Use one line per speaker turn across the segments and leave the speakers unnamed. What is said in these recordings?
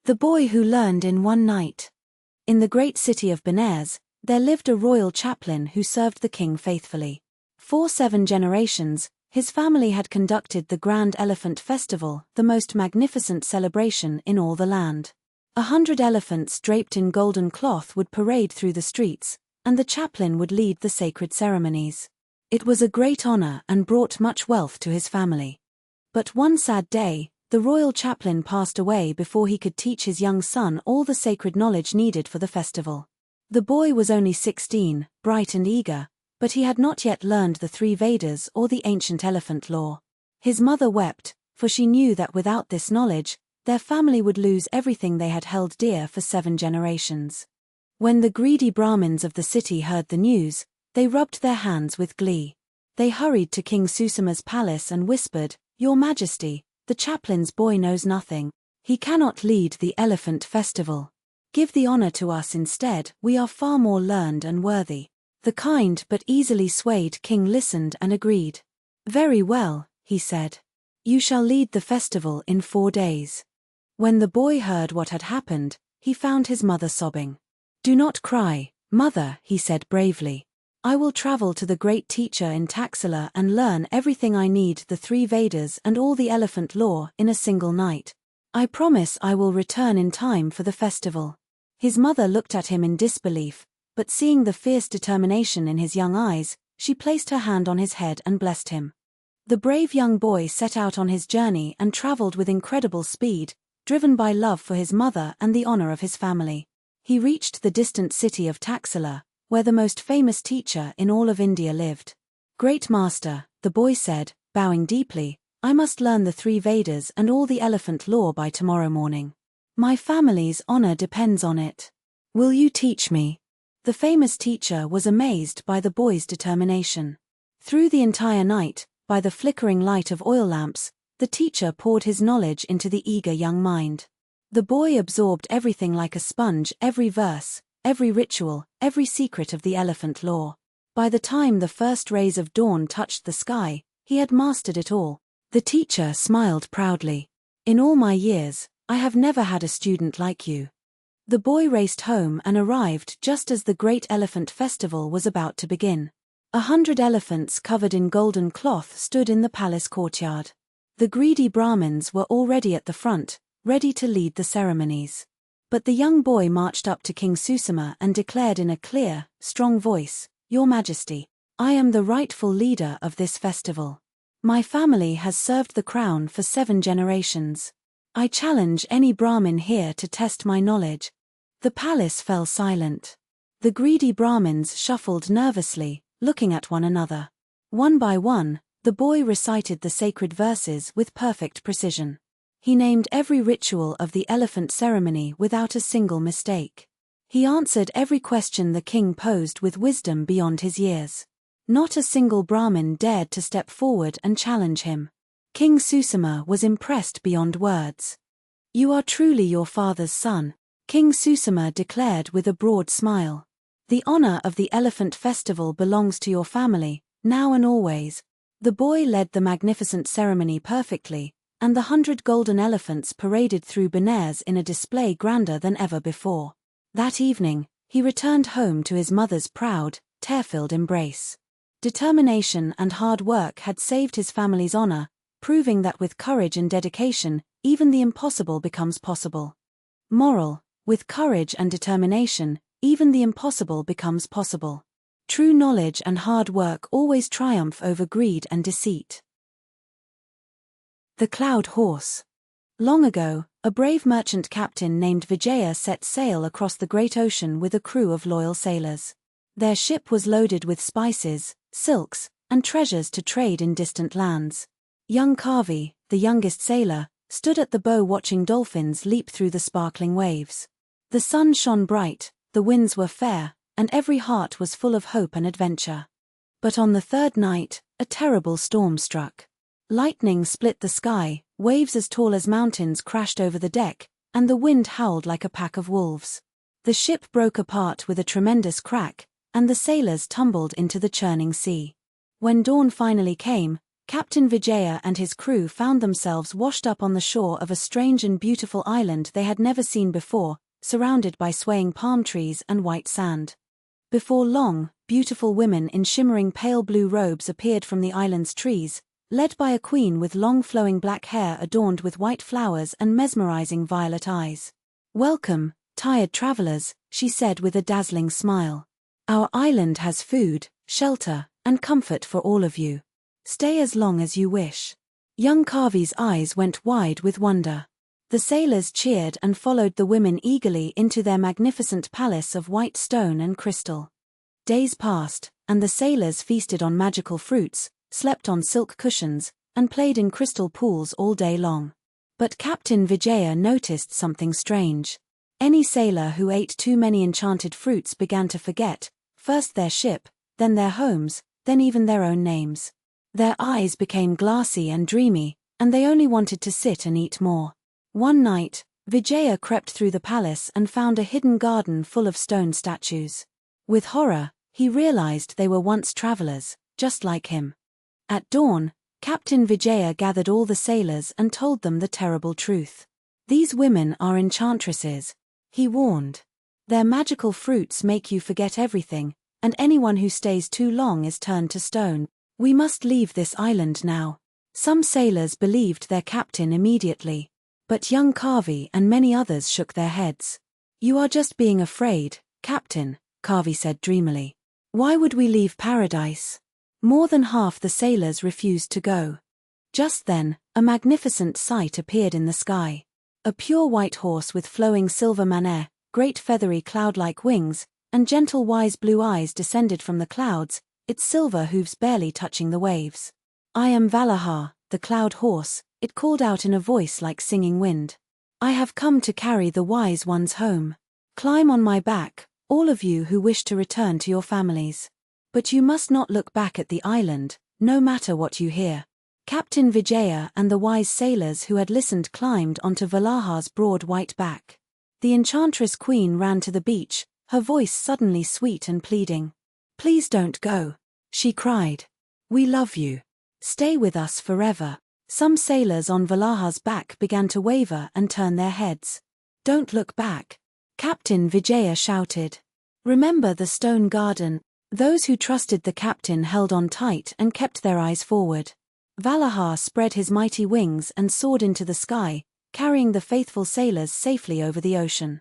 The Boy Who Learned in One Night. In the great city of Benares, there lived a royal chaplain who served the king faithfully. For 7 generations, his family had conducted the Grand Elephant Festival, the most magnificent celebration in all the land. 100 elephants draped in golden cloth would parade through the streets, and the chaplain would lead the sacred ceremonies. It was a great honor and brought much wealth to his family. But one sad day, the royal chaplain passed away before he could teach his young son all the sacred knowledge needed for the festival. The boy was only 16, bright and eager, but he had not yet learned the 3 Vedas or the ancient elephant lore. His mother wept, for she knew that without this knowledge, their family would lose everything they had held dear for 7 generations. When the greedy Brahmins of the city heard the news, they rubbed their hands with glee. They hurried to King Susima's palace and whispered, "Your Majesty, the chaplain's boy knows nothing. He cannot lead the elephant festival. Give the honor to us instead, we are far more learned and worthy." The kind but easily swayed king listened and agreed. "Very well," he said. "You shall lead the festival in 4 days." When the boy heard what had happened, he found his mother sobbing. "Do not cry, mother," he said bravely. "I will travel to the great teacher in Taxila and learn everything I need, the 3 Vedas and all the elephant lore, in a single night. I promise I will return in time for the festival." His mother looked at him in disbelief, but seeing the fierce determination in his young eyes, she placed her hand on his head and blessed him. The brave young boy set out on his journey and traveled with incredible speed, driven by love for his mother and the honor of his family. He reached the distant city of Taxila, where the most famous teacher in all of India lived. "Great master," the boy said, bowing deeply, "I must learn the 3 Vedas and all the elephant lore by tomorrow morning. My family's honor depends on it. Will you teach me?" The famous teacher was amazed by the boy's determination. Through the entire night, by the flickering light of oil lamps, the teacher poured his knowledge into the eager young mind. The boy absorbed everything like a sponge, every verse, every ritual, every secret of the elephant lore. By the time the first rays of dawn touched the sky, he had mastered it all. The teacher smiled proudly. "In all my years, I have never had a student like you." The boy raced home and arrived just as the great elephant festival was about to begin. 100 elephants covered in golden cloth stood in the palace courtyard. The greedy Brahmins were already at the front, ready to lead the ceremonies. But the young boy marched up to King Susima and declared in a clear, strong voice, "Your Majesty, I am the rightful leader of this festival. My family has served the crown for 7 generations. I challenge any Brahmin here to test my knowledge." The palace fell silent. The greedy Brahmins shuffled nervously, looking at one another. One by one, the boy recited the sacred verses with perfect precision. He named every ritual of the elephant ceremony without a single mistake. He answered every question the king posed with wisdom beyond his years. Not a single Brahmin dared to step forward and challenge him. King Susima was impressed beyond words. "You are truly your father's son," King Susima declared with a broad smile. "The honor of the elephant festival belongs to your family, now and always." The boy led the magnificent ceremony perfectly, and the 100 golden elephants paraded through Benares in a display grander than ever before. That evening, he returned home to his mother's proud, tear-filled embrace. Determination and hard work had saved his family's honor, proving that with courage and dedication, even the impossible becomes possible. Moral: with courage and determination, even the impossible becomes possible. True knowledge and hard work always triumph over greed and deceit. The Cloud Horse. Long ago, a brave merchant captain named Vijaya set sail across the great ocean with a crew of loyal sailors. Their ship was loaded with spices, silks, and treasures to trade in distant lands. Young Kavi, the youngest sailor, stood at the bow watching dolphins leap through the sparkling waves. The sun shone bright, the winds were fair, and every heart was full of hope and adventure. But on the 3rd night, a terrible storm struck. Lightning split the sky, waves as tall as mountains crashed over the deck, and the wind howled like a pack of wolves. The ship broke apart with a tremendous crack, and the sailors tumbled into the churning sea. When dawn finally came, Captain Vijaya and his crew found themselves washed up on the shore of a strange and beautiful island they had never seen before, surrounded by swaying palm trees and white sand. Before long, beautiful women in shimmering pale blue robes appeared from the island's trees, led by a queen with long flowing black hair adorned with white flowers and mesmerizing violet eyes. "Welcome, tired travelers," she said with a dazzling smile. "Our island has food, shelter, and comfort for all of you. Stay as long as you wish." Young Kavi's eyes went wide with wonder. The sailors cheered and followed the women eagerly into their magnificent palace of white stone and crystal. Days passed, and the sailors feasted on magical fruits, slept on silk cushions, and played in crystal pools all day long. But Captain Vijaya noticed something strange. Any sailor who ate too many enchanted fruits began to forget, first their ship, then their homes, then even their own names. Their eyes became glassy and dreamy, and they only wanted to sit and eat more. One night, Vijaya crept through the palace and found a hidden garden full of stone statues. With horror, he realized they were once travelers, just like him. At dawn, Captain Vijaya gathered all the sailors and told them the terrible truth. "These women are enchantresses," he warned. "Their magical fruits make you forget everything, and anyone who stays too long is turned to stone. We must leave this island now." Some sailors believed their captain immediately. But young Kavi and many others shook their heads. "You are just being afraid, Captain," Kavi said dreamily. "Why would we leave paradise?" More than half the sailors refused to go. Just then, a magnificent sight appeared in the sky. A pure white horse with flowing silver mane, great feathery cloud-like wings, and gentle wise blue eyes descended from the clouds, its silver hooves barely touching the waves. "I am Valahar, the cloud horse," it called out in a voice like singing wind. "I have come to carry the wise ones home. Climb on my back, all of you who wish to return to your families. But you must not look back at the island, no matter what you hear." Captain Vijaya and the wise sailors who had listened climbed onto Valahar's broad white back. The enchantress queen ran to the beach, her voice suddenly sweet and pleading. "Please don't go," she cried. "We love you. Stay with us forever." Some sailors on Valahar's back began to waver and turn their heads. "Don't look back," Captain Vijaya shouted. "Remember the stone garden." Those who trusted the captain held on tight and kept their eyes forward. Valahar spread his mighty wings and soared into the sky, carrying the faithful sailors safely over the ocean.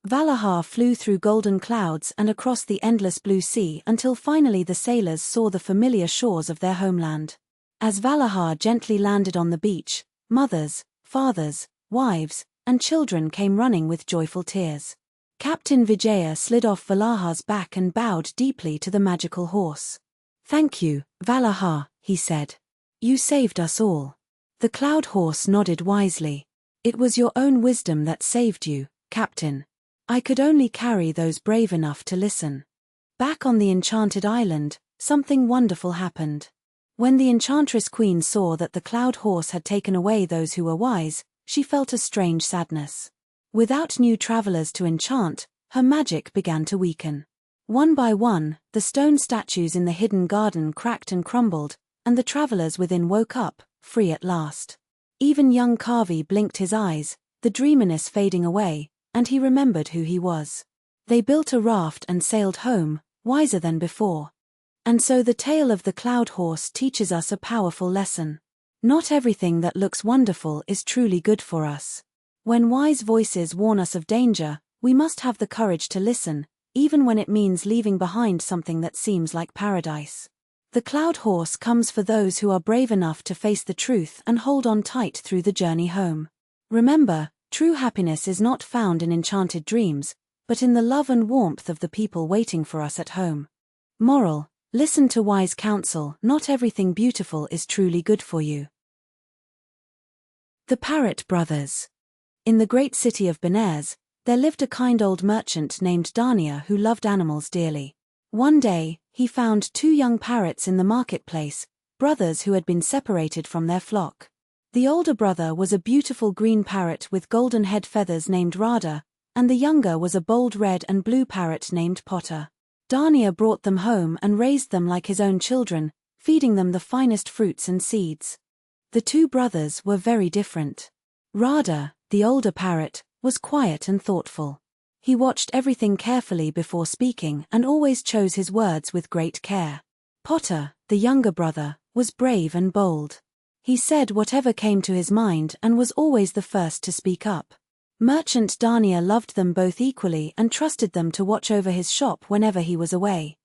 Valahar flew through golden clouds and across the endless blue sea until finally the sailors saw the familiar shores of their homeland. As Valahar gently landed on the beach, mothers, fathers, wives, and children came running with joyful tears. Captain Vijaya slid off Valahar's back and bowed deeply to the magical horse. "Thank you, Valahar," he said. "You saved us all." The cloud horse nodded wisely. "It was your own wisdom that saved you, Captain. I could only carry those brave enough to listen." Back on the enchanted island, something wonderful happened. When the enchantress queen saw that the cloud horse had taken away those who were wise, she felt a strange sadness. Without new travelers to enchant, her magic began to weaken. One by one, the stone statues in the hidden garden cracked and crumbled, and the travelers within woke up, free at last. Even young Kavi blinked his eyes, the dreaminess fading away, and he remembered who he was. They built a raft and sailed home, wiser than before. And so the tale of the cloud horse teaches us a powerful lesson. Not everything that looks wonderful is truly good for us. When wise voices warn us of danger, we must have the courage to listen, even when it means leaving behind something that seems like paradise. The cloud horse comes for those who are brave enough to face the truth and hold on tight through the journey home. Remember, true happiness is not found in enchanted dreams, but in the love and warmth of the people waiting for us at home. Moral: listen to wise counsel. Not everything beautiful is truly good for you. The Parrot Brothers. In the great city of Benares, there lived a kind old merchant named Dania who loved animals dearly. One day, he found two young parrots in the marketplace, brothers who had been separated from their flock. The older brother was a beautiful green parrot with golden head feathers named Radha, and the younger was a bold red and blue parrot named Potter. Dania brought them home and raised them like his own children, feeding them the finest fruits and seeds. The two brothers were very different. Radha, the older parrot, was quiet and thoughtful. He watched everything carefully before speaking and always chose his words with great care. Potter, the younger brother, was brave and bold. He said whatever came to his mind and was always the first to speak up. Merchant Dania loved them both equally and trusted them to watch over his shop whenever he was away.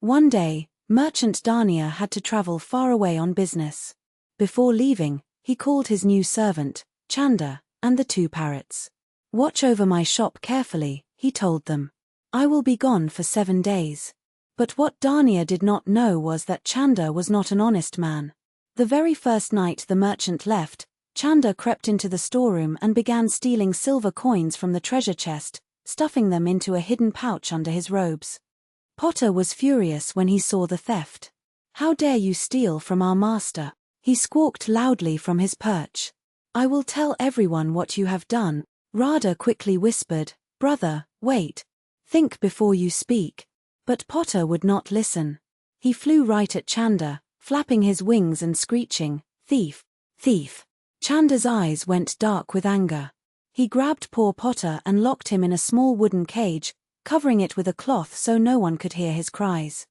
One day, Merchant Dania had to travel far away on business. Before leaving, he called his new servant, Chanda, and the two parrots. "Watch over my shop carefully," he told them. "I will be gone for 7 days." But what Dania did not know was that Chanda was not an honest man. The very first night the merchant left, Chanda crept into the storeroom and began stealing silver coins from the treasure chest, stuffing them into a hidden pouch under his robes. Potter was furious when he saw the theft. "How dare you steal from our master?" he squawked loudly from his perch. "I will tell everyone what you have done." Radha quickly whispered, "Brother, wait. Think before you speak." But Potter would not listen. He flew right at Chanda, flapping his wings and screeching, "Thief! Thief!" Chanda's eyes went dark with anger. He grabbed poor Potter and locked him in a small wooden cage, covering it with a cloth so no one could hear his cries.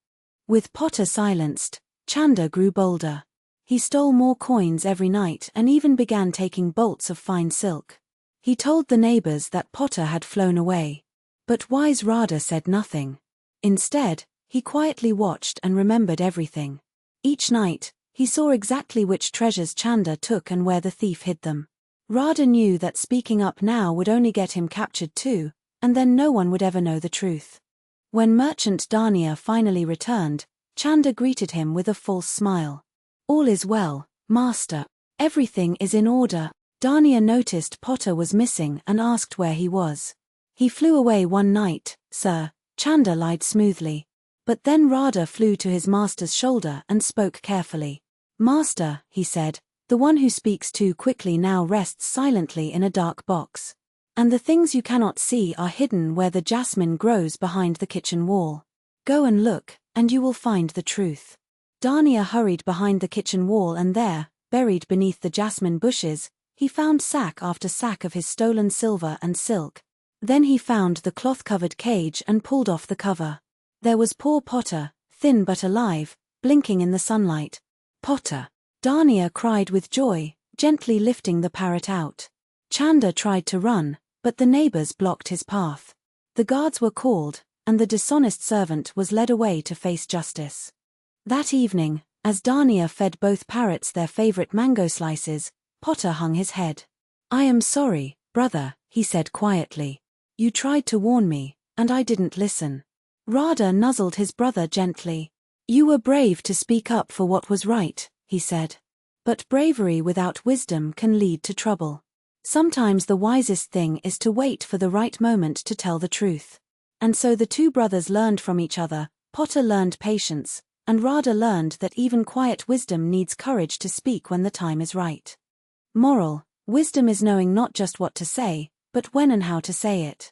With Potter silenced, Chanda grew bolder. He stole more coins every night and even began taking bolts of fine silk. He told the neighbors that Potter had flown away. But wise Radha said nothing. Instead, he quietly watched and remembered everything. Each night, he saw exactly which treasures Chanda took and where the thief hid them. Radha knew that speaking up now would only get him captured too, and then no one would ever know the truth. When Merchant Dania finally returned, Chanda greeted him with a false smile. "All is well, master. Everything is in order." Dania noticed Potter was missing and asked where he was. "He flew away one night, sir," Chanda lied smoothly. But then Radha flew to his master's shoulder and spoke carefully. "Master," he said, "the one who speaks too quickly now rests silently in a dark box. And the things you cannot see are hidden where the jasmine grows behind the kitchen wall. Go and look, and you will find the truth." Dania hurried behind the kitchen wall and there, buried beneath the jasmine bushes, he found sack after sack of his stolen silver and silk. Then he found the cloth-covered cage and pulled off the cover. There was poor Potter, thin but alive, blinking in the sunlight. "Potter!" Dania cried with joy, gently lifting the parrot out. Chanda tried to run, but the neighbors blocked his path. The guards were called, and the dishonest servant was led away to face justice. That evening, as Dania fed both parrots their favorite mango slices, Potter hung his head. "I am sorry, brother," he said quietly. "You tried to warn me, and I didn't listen." Radha nuzzled his brother gently. "You were brave to speak up for what was right," he said. "But bravery without wisdom can lead to trouble. Sometimes the wisest thing is to wait for the right moment to tell the truth." And so the two brothers learned from each other. Potter learned patience, and Radha learned that even quiet wisdom needs courage to speak when the time is right. Moral: wisdom is knowing not just what to say, but when and how to say it.